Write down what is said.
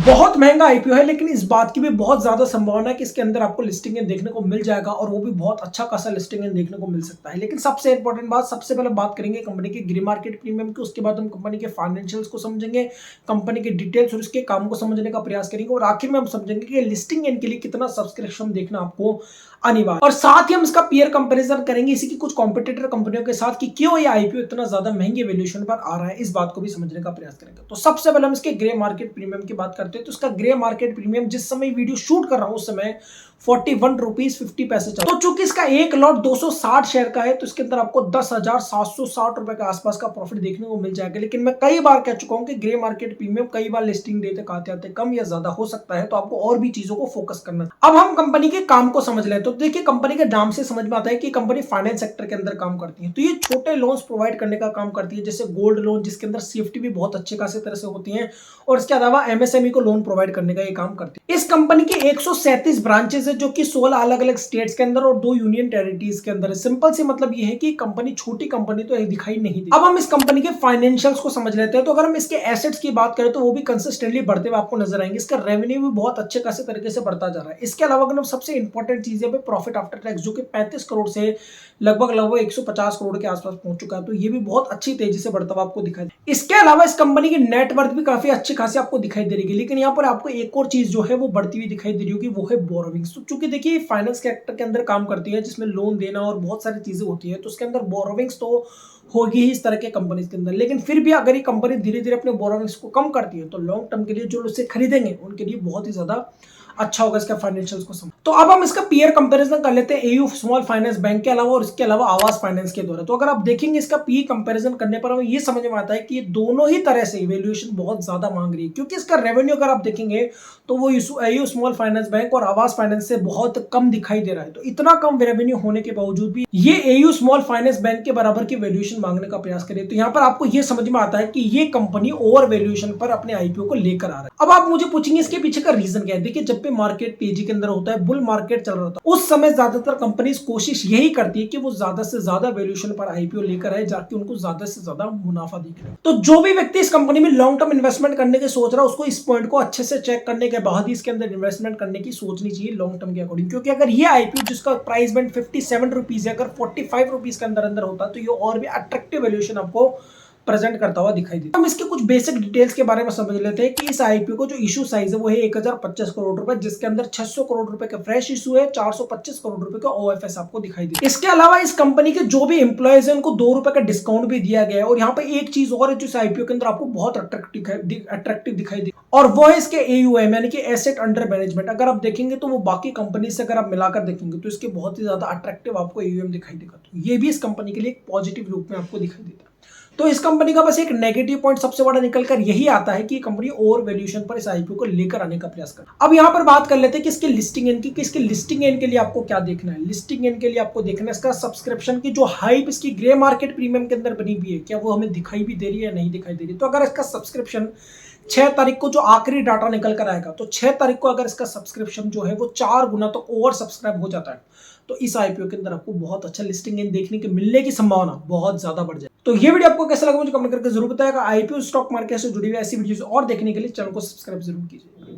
बहुत महंगा आईपीओ है, लेकिन इस बात की भी बहुत ज्यादा संभावना है कि इसके अंदर आपको लिस्टिंग एंड देखने को मिल जाएगा और वो भी बहुत अच्छा खासा लिस्टिंग एंड देखने को मिल सकता है। लेकिन सबसे इंपॉर्टेंट बात, सबसे पहले बात करेंगे कंपनी के ग्रे मार्केट प्रीमियम की, उसके बाद हम कंपनी के फाइनेंशियल्स को समझेंगे, कंपनी के डिटेल्स और उसके काम को समझने का प्रयास करेंगे, और आखिर में हम समझेंगे कि लिस्टिंग एंड के लिए कितना सब्सक्रिप्शन देखना आपको अनिवार्य, और साथ ही हम इसका पीयर कंपैरिजन करेंगे इसी की कुछ कॉम्पिटिटर कंपनियों के साथ कि क्यों ये आईपीओ इतना ज्यादा महंगे वैल्यूएशन पर आ रहा है, इस बात को भी समझने का प्रयास करेंगे। तो सबसे पहले हम इसके ग्रे मार्केट प्रीमियम की बात करते हैं। तो इसका ग्रे मार्केट प्रीमियम जिस समय वीडियो शूट कर रहा हूं उस समय 41 रुपीज 50 पैसे चल। तो चूंकि इसका एक लॉट 260 शेयर का है, तो इसके अंदर आपको 10,760 रुपए के आसपास का प्रॉफिट देखने को मिल जाएगा। लेकिन मैं कई बार कह चुका हूं कि ग्रे मार्केट प्रीमियम कई बार लिस्टिंग डे तक आते आते कम या ज्यादा हो सकता है, तो आपको और भी चीजों को फोकस करना है। अब हम कंपनी के काम को समझ लें। तो देखिए, कंपनी के नाम से समझ में आता है कि कंपनी फाइनेंस सेक्टर के अंदर काम करती है। तो ये छोटे लोन्स प्रोवाइड करने का काम करती है, जैसे गोल्ड लोन, जिसके अंदर सेफ्टी भी बहुत अच्छे खासे तरह से होती है, और इसके अलावा एमएसएमई को लोन प्रोवाइड करने का ये काम करती है। इस कंपनी के 137 ब्रांचेस है, जो कि 16 अलग अलग स्टेट्स के अंदर और 2 यूनियन टेरिटरीज के अंदर है। सिंपल सी मतलब ये है कि कंपनी छोटी कंपनी तो दिखाई नहीं देती। अब हम इस कंपनी के फाइनेंशियल्स को समझ लेते हैं। तो अगर हम इसके एसेट्स की बात करें तो वो भी कंसिस्टेंटली बढ़ते हुए आपको नजर आएंगे। इसका रेवेन्यू भी बहुत अच्छे खासे तरीके से बढ़ता जा रहा है। इसके अलावा अगर हम सबसे इंपॉर्टेंट चीज है प्रॉफिट आफ्टर टैक्स, जो कि 35 करोड़ से लगभग 150 करोड़ के आसपास पहुंच चुका है। तो ये भी बहुत अच्छी तेजी से बढ़ता हुआ आपको दिखाई दे। इसके अलावा इस कंपनी की नेटवर्थ भी काफी अच्छी खासी आपको दिखाई दे रही है। लेकिन यहाँ पर आपको एक और चीज जो है वो बढ़ती हुई दिखाई दे रही होगी, वो है बोरोविंग्स। तो चूंकि देखिए फाइनेंस सेक्टर के अंदर काम करती है, जिसमें लोन देना और बहुत सारी चीजें होती है, तो उसके अंदर बोरोविंग्स तो होगी ही इस तरह के कंपनी के अंदर। लेकिन फिर भी अगर ये कंपनी धीरे धीरे अपने बोरोविंग्स को कम करती है, तो लॉन्ग टर्म के लिए जो इसे खरीदेंगे उनके लिए बहुत ही ज्यादा अच्छा होगा इसका फाइनेंशियल्स को समझ। तो अब हम इसका पीयर कंपैरिजन कर लेते हैं एयू स्मॉल फाइनेंस बैंक के अलावा और इसके अलावा आवास फाइनेंस के द्वारा। तो अगर आप देखेंगे इसका पी कंपैरिजन करने पर हमें ये समझ में आता है कि ये दोनों ही तरह से वैल्यूएशन बहुत ज्यादा मांग रही है, क्योंकि इसका रेवेन्यू अगर आप देखेंगे तो वो एयू स्मॉल फाइनेंस बैंक और आवास फाइनेंस से बहुत कम दिखाई दे रहा है। तो इतना कम रेवेन्यू होने के बावजूद भी ये एयू स्मॉल फाइनेंस बैंक के बराबर की वैल्यूएशन मांगने का प्रयास करे। तो यहाँ पर आपको ये समझ में आता है कि ये कंपनी ओवर वैल्यूएशन पर अपने आईपीओ को लेकर आ रहा है। अब आप मुझे पूछेंगे इसके पीछे का रीजन क्या है। देखिए, जब भी मार्केट तेजी के अंदर होता है, बुल मार्केट चल रहा होता है, उस समय ज्यादातर कंपनीज कोशिश यही करती है कि वो ज्यादा से ज्यादा वैल्यूएशन पर आईपीओ लेकर आए, जाके उनको ज्यादा से ज्यादा मुनाफा दिख रहा है। तो जो भी व्यक्ति इस कंपनी में लॉन्ग टर्म इन्वेस्टमेंट करने की सोच रहा है, उसको इस पॉइंट को अच्छे से चेक करने के बाद ही इसके अंदर इन्वेस्टमेंट करने की सोचनी चाहिए लॉन्ग टर्म के अकॉर्डिंग। क्योंकि अगर ये आईपीओ जिसका प्राइस बैंड 57 रुपीज है, अगर 45 रुपीज के अंदर अंदर होता तो ये और भी अट्रैक्टिव वैल्यूएशन आपको प्रेजेंट करता हुआ दिखाई देता है। हम इसके कुछ बेसिक डिटेल्स के बारे में समझ लेते हैं कि इस आईपीओ को जो इशू साइज है वो है 1025 करोड़ रुपए, जिसके अंदर 600 करोड़ रुपए का फ्रेश इशू है, 425 करोड़ रुपए का ओएफएस आपको दिखाई देता है। इसके अलावा इस कंपनी के जो भी एम्प्लॉयज हैं उनको 2 रुपए का डिस्काउंट भी दिया गया है। और यहाँ पे एक चीज और है जो इस आईपीओ के अंदर आपको बहुत अट्रैक्टिव दिखाई दे, और वो है इसके एयूएम यानी कि एसेट अंडर मैनेजमेंट। अगर आप देखेंगे तो वो बाकी कंपनी से अगर आप मिलाकर देखेंगे तो इसके बहुत ही ज्यादा अट्रैक्टिव आपको एयूएम दिखाई देगा। तो ये भी इस कंपनी के लिए एक पॉजिटिव रूप में आपको दिखाई देता है। तो इस कंपनी का बस एक नेगेटिव पॉइंट सबसे बड़ा निकलकर यही आता है कि कंपनी ओवर वैल्यूएशन पर इस आईपीओ को लेकर आने का प्रयास कर। अब यहां पर बात कर लेते हैं कि इसके लिस्टिंग एंड की, इसके लिस्टिंग एंड के लिए आपको क्या देखना है। लिस्टिंग एंड के लिए आपको देखना है इसका सब्सक्रिप्शन की जो हाइप इसकी ग्रे मार्केट प्रीमियम के अंदर बनी हुई है, क्या वो हमें दिखाई भी दे रही है या नहीं दिखाई दे रही। तो अगर इसका सब्सक्रिप्शन 6 तारीख को जो आखिरी डाटा निकल कर आएगा, तो 6 तारीख को अगर इसका सब्सक्रिप्शन जो है वो 4 गुना तो ओवर सब्सक्राइब हो जाता है, तो इस आईपीओ के अंदर आपको बहुत अच्छा लिस्टिंग एंड देखने के मिलने की संभावना बहुत ज्यादा बढ़ जाए। तो ये वीडियो आपको कैसा लगा मुझे कमेंट करके जरूर बताएगा। आईपीओ स्टॉक मार्केट से जुड़ी हुई ऐसी वीडियोस और देखने के लिए चैनल को सब्सक्राइब जरूर कीजिए।